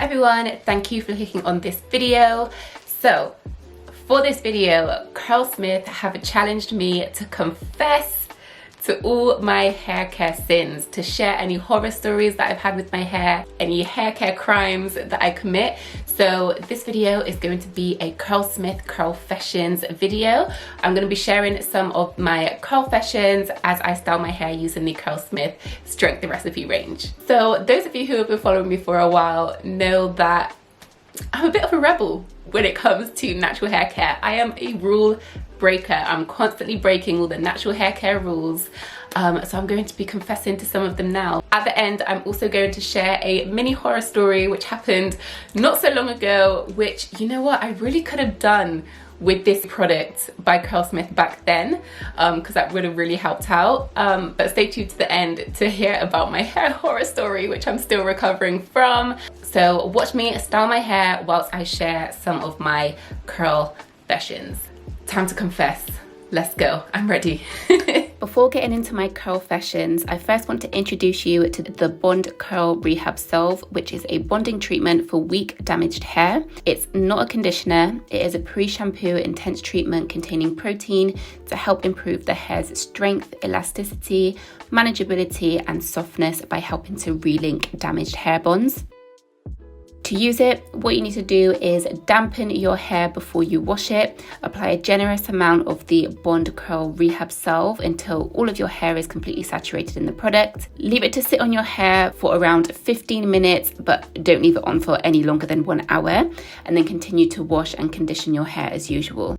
everyone, thank you for clicking on this video. So for this video, Curlsmith have challenged me to confess to all my hair care sins, to share any horror stories that I've had with my hair, any hair care crimes that I commit. So this video is going to be a Curlsmith Curlfessions video. I'm going to be sharing some of my Curlfessions as I style my hair using the Curlsmith Strength Recipe range. So those of you who have been following me for a while know that I'm a bit of a rebel when it comes to natural hair care. I am a rule breaker. I'm constantly breaking all the natural hair care rules. So I'm going to be confessing to some of them now. At the end, I'm also going to share a mini horror story which happened not so long ago, which, you know what, I really could have done with this product by Curlsmith back then, because that would have really helped out. But stay tuned to the end to hear about my hair horror story, which I'm still recovering from. So watch me style my hair whilst I share some of my Curlfessions. Time to confess. Let's go. I'm ready. Before getting into my Curlfessions, I first want to introduce you to the Bond Curl Rehab Solve, which is a bonding treatment for weak, damaged hair. It's not a conditioner. It is a pre-shampoo intense treatment containing protein to help improve the hair's strength, elasticity, manageability, and softness by helping to relink damaged hair bonds. To use it, what you need to do is dampen your hair before you wash it. Apply a generous amount of the Bond Curl Rehab Salve until all of your hair is completely saturated in the product. Leave it to sit on your hair for around 15 minutes, but don't leave it on for any longer than 1 hour. And then continue to wash and condition your hair as usual.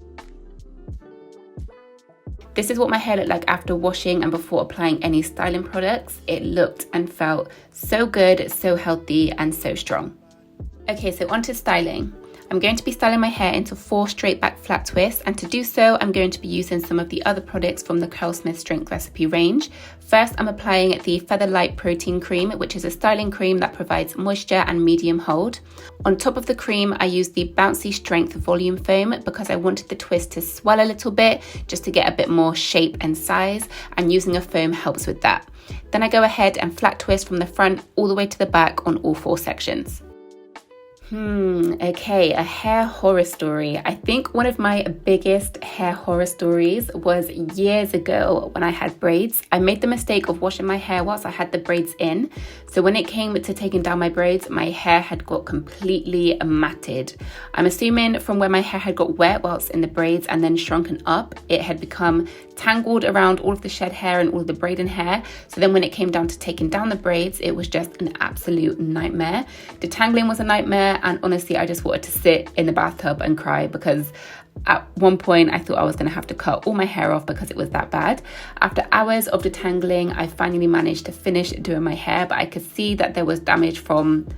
This is what my hair looked like after washing and before applying any styling products. It looked and felt so good, so healthy, and so strong. Okay, so on to styling. I'm going to be styling my hair into 4 straight back flat twists, and to do so, I'm going to be using some of the other products from the Curlsmith Strength Recipe range. First, I'm applying the Feather Light Protein Cream, which is a styling cream that provides moisture and medium hold. On top of the cream, I used the Bouncy Strength Volume Foam because I wanted the twist to swell a little bit, just to get a bit more shape and size, and using a foam helps with that. Then I go ahead and flat twist from the front all the way to the back on all 4 sections. Okay, a hair horror story. I think one of my biggest hair horror stories was years ago when I had braids. I made the mistake of washing my hair whilst I had the braids in. So when it came to taking down my braids, my hair had got completely matted. I'm assuming from where my hair had got wet whilst in the braids and then shrunken up, it had become tangled around all of the shed hair and all of the braiding hair. So then when it came down to taking down the braids, it was just an absolute nightmare. Detangling was a nightmare. And honestly, I just wanted to sit in the bathtub and cry because at one point I thought I was going to have to cut all my hair off because it was that bad. After hours of detangling, I finally managed to finish doing my hair, but I could see that there was damage from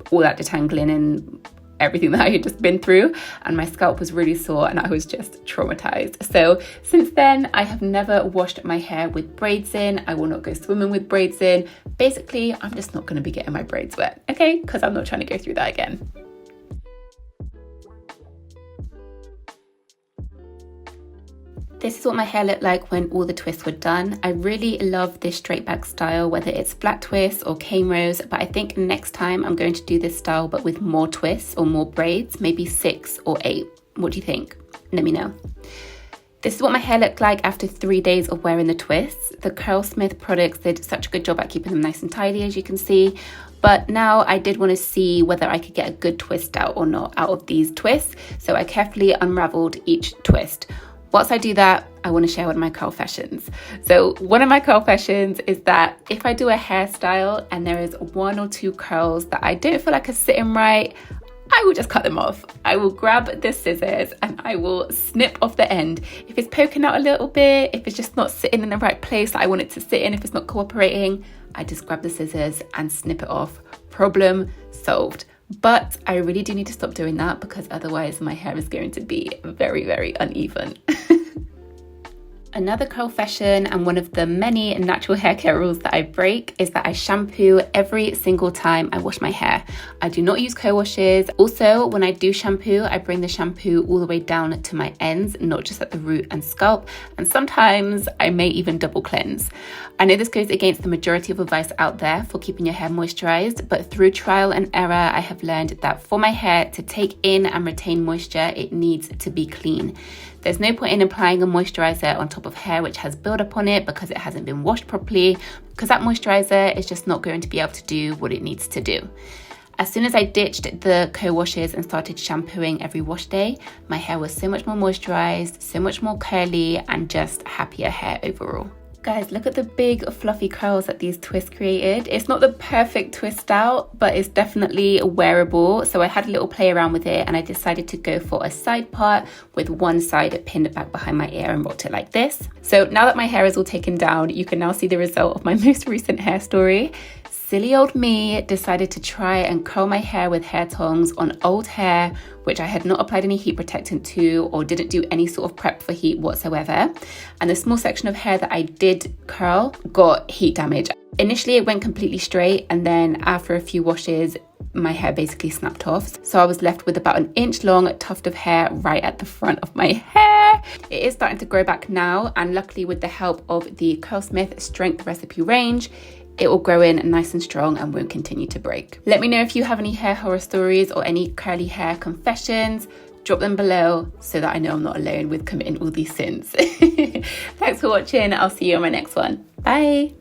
all that detangling and everything that I had just been through, and my scalp was really sore and I was just traumatized. So since then, I have never washed my hair with braids in. I will not go swimming with braids in. Basically, I'm just not going to be getting my braids wet, okay? Because I'm not trying to go through that again. This is what my hair looked like when all the twists were done. I really love this straight back style, whether it's flat twists or cane rows, but I think next time I'm going to do this style but with more twists or more braids, maybe 6 or 8. What do you think? Let me know. This is what my hair looked like after 3 days of wearing the twists. The Curlsmith products did such a good job at keeping them nice and tidy, as you can see. But now I did want to see whether I could get a good twist out or not out of these twists. So I carefully unraveled each twist. Whilst I do that, I want to share one of my Curlfessions. So one of my Curlfessions is that if I do a hairstyle and there is 1 or 2 curls that I don't feel like are sitting right, I will just cut them off. I will grab the scissors and I will snip off the end. If it's poking out a little bit, if it's just not sitting in the right place that I want it to sit in, if it's not cooperating, I just grab the scissors and snip it off. Problem solved. But I really do need to stop doing that because otherwise my hair is going to be very, very uneven. Another confession and one of the many natural hair care rules that I break is that I shampoo every single time I wash my hair. I do not use co-washes. Also, when I do shampoo, I bring the shampoo all the way down to my ends, not just at the root and scalp. And sometimes I may even double cleanse. I know this goes against the majority of advice out there for keeping your hair moisturized, but through trial and error, I have learned that for my hair to take in and retain moisture, it needs to be clean. There's no point in applying a moisturizer on top of hair which has buildup on it because it hasn't been washed properly, because that moisturizer is just not going to be able to do what it needs to do. As soon as I ditched the co-washes and started shampooing every wash day, my hair was so much more moisturized, so much more curly, and just happier hair overall. Guys, look at the big fluffy curls that these twists created. It's not the perfect twist out, but it's definitely wearable. So I had a little play around with it and I decided to go for a side part with one side pinned back behind my ear and rocked it like this. So now that my hair is all taken down, you can now see the result of my most recent hair story. Silly old me decided to try and curl my hair with hair tongs on old hair, which I had not applied any heat protectant to or didn't do any sort of prep for heat whatsoever. And the small section of hair that I did curl got heat damage. Initially, it went completely straight, and then after a few washes, my hair basically snapped off. So I was left with about an inch long tuft of hair right at the front of my hair. It is starting to grow back now, and luckily with the help of the Curlsmith Strength Recipe range, it will grow in nice and strong and won't continue to break. Let me know if you have any hair horror stories or any curly hair confessions. Drop them below so that I know I'm not alone with committing all these sins. Thanks for watching. I'll see you on my next one. Bye.